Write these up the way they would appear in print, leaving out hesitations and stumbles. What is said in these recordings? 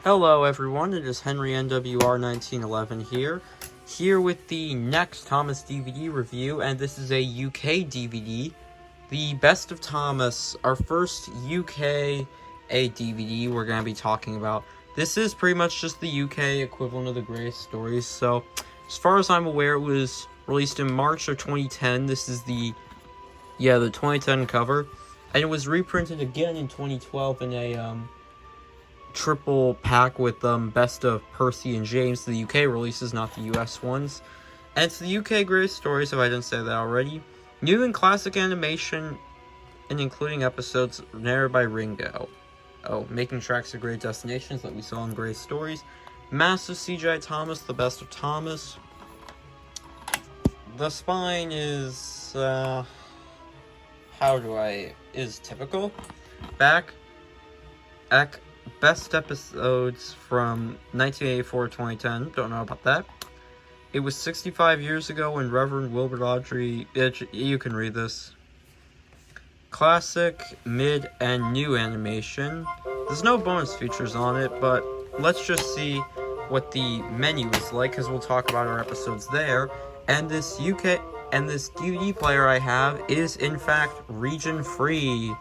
Hello everyone, it is Henry NWR1911 here with the next Thomas DVD review, and this is a UK DVD, the Best of Thomas, our first UK DVD we're going to be talking about. This is pretty much just the UK equivalent of the Greatest Stories, so as far as I'm aware it was released in March of 2010, this is the 2010 cover, and it was reprinted again in 2012 in a, triple pack with Best of Percy and James, the UK releases, not the US ones. And it's the UK Greatest Stories, if I didn't say that already. New and classic animation, and including episodes narrated by Ringo. Oh, making tracks to great destinations that we saw in Greatest Stories. Massive CGI Thomas, the Best of Thomas. The spine is, is typical. Best episodes from 1984 to 2010. Don't know about that. It was 65 years ago when Reverend Wilbur Audrey... You can read this. Classic, mid, and new animation. There's no bonus features on it, but let's just see what the menu is like, because we'll talk about our episodes there. And this DVD player I have is, in fact, region-free.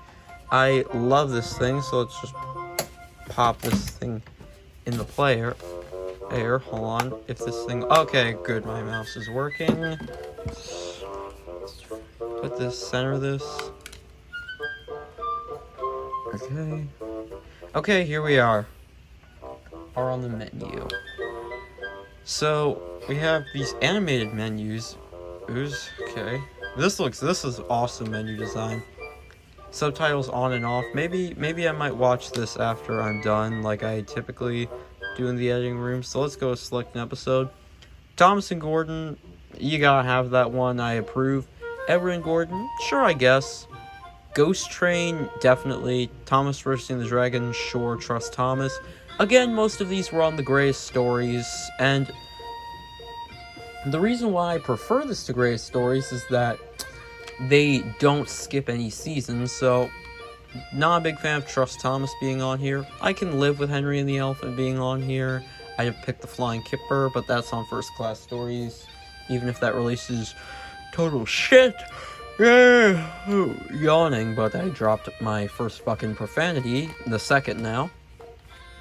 I love this thing, so let's just pop this thing in the player. There, hold on. If this thing... Okay, good. My mouse is working. Put this, center this. Okay. Okay, here we are on the menu. So, we have these animated menus. Okay. This is awesome menu design. Subtitles on and off. Maybe I might watch this after I'm done, like I typically do in the editing room. So let's go select an episode. Thomas and Gordon, you gotta have that one. I approve. Edward and Gordon, sure, I guess. Ghost Train, definitely. Thomas vs. the Dragon, sure, trust Thomas. Again, most of these were on the Greatest Stories, and the reason why I prefer this to Greatest Stories is that they don't skip any seasons, so not a big fan of Trust Thomas being on here. I can live with Henry and the Elephant being on here. I have picked the Flying Kipper, but that's on First Class Stories, even if that releases total shit. Yeah, yawning, but I dropped my first fucking profanity, the second now.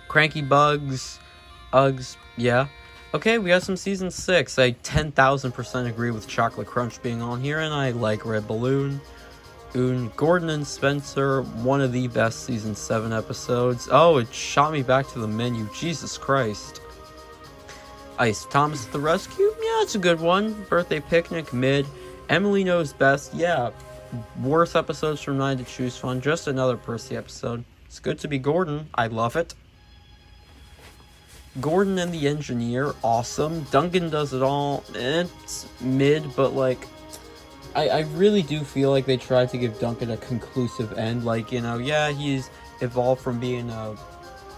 Cranky Bugs, Uggs, yeah. Okay, we got some Season 6. I 10,000% agree with Chocolate Crunch being on here, and I like Red Balloon. Gordon and Spencer, one of the best Season 7 episodes. Oh, it shot me back to the menu. Jesus Christ. Ice Thomas at the Rescue? Yeah, it's a good one. Birthday Picnic, mid. Emily Knows Best, yeah. Worst episodes from 9 to choose from. Just another Percy episode. It's good to be Gordon. I love it. Gordon and the Engineer, awesome. Duncan Does It All, it's mid, but like, I really do feel like they tried to give Duncan a conclusive end. Like, you know, yeah, he's evolved from being a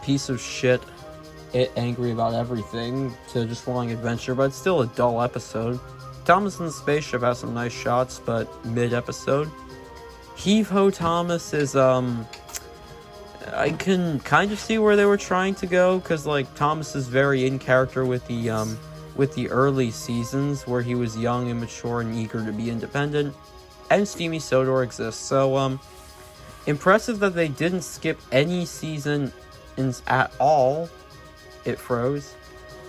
piece of shit, angry about everything, to just wanting adventure, but it's still a dull episode. Thomas in the Spaceship has some nice shots, but mid-episode. Heave-Ho Thomas is, I can kind of see where they were trying to go, because, like, Thomas is very in character with the early seasons, where he was young, immature, and eager to be independent, and Steamy Sodor exists, so, impressive that they didn't skip any season at all. It froze.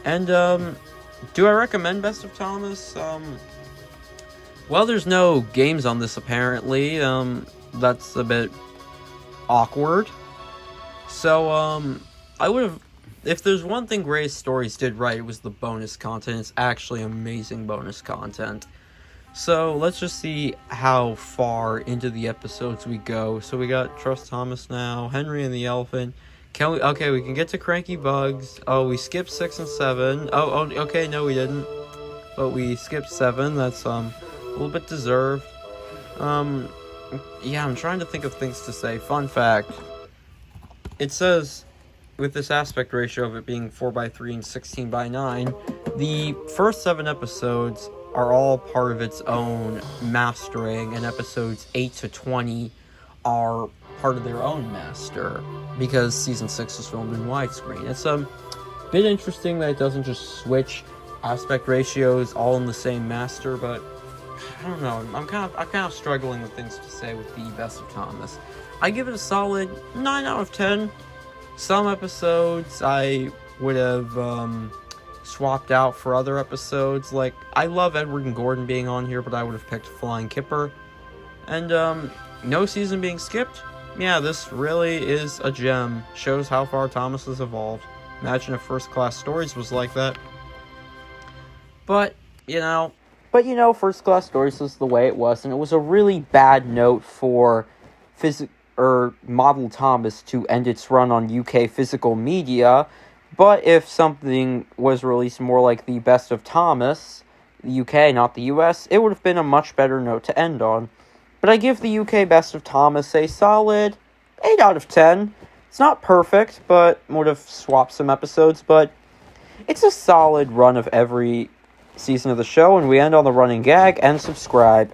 And, do I recommend Best of Thomas? Well, there's no games on this, apparently, that's a bit awkward. So, I would have... If there's one thing Greatest Stories did right, it was the bonus content. It's actually amazing bonus content. So, let's just see how far into the episodes we go. So, we got Trust Thomas now, Henry and the Elephant. Okay, we can get to Cranky Bugs. Oh, we skipped 6 and 7. Oh, okay, no, we didn't. But we skipped 7. That's, a little bit deserved. Yeah, I'm trying to think of things to say. Fun fact. It says, with this aspect ratio of it being 4:3 and 16:9, the first 7 episodes are all part of its own mastering, and episodes 8 to 20 are part of their own master, because Season 6 was filmed in widescreen. It's a bit interesting that it doesn't just switch aspect ratios all in the same master, but I don't know. I'm kind of struggling with things to say with the Best of Thomas. I give it a solid 9 out of 10. Some episodes I would have swapped out for other episodes. Like, I love Edward and Gordon being on here, but I would have picked Flying Kipper. And no season being skipped. Yeah, this really is a gem. Shows how far Thomas has evolved. Imagine if First Class Stories was like that. But you know, First Class Stories was the way it was, and it was a really bad note for Model Thomas to end its run on UK physical media. But if something was released more like the Best of Thomas, the UK, not the US, it would have been a much better note to end on. But I give the UK Best of Thomas a solid 8 out of 10. It's not perfect, but would have swapped some episodes, but it's a solid run of every season of the show, and we end on the running gag and subscribe.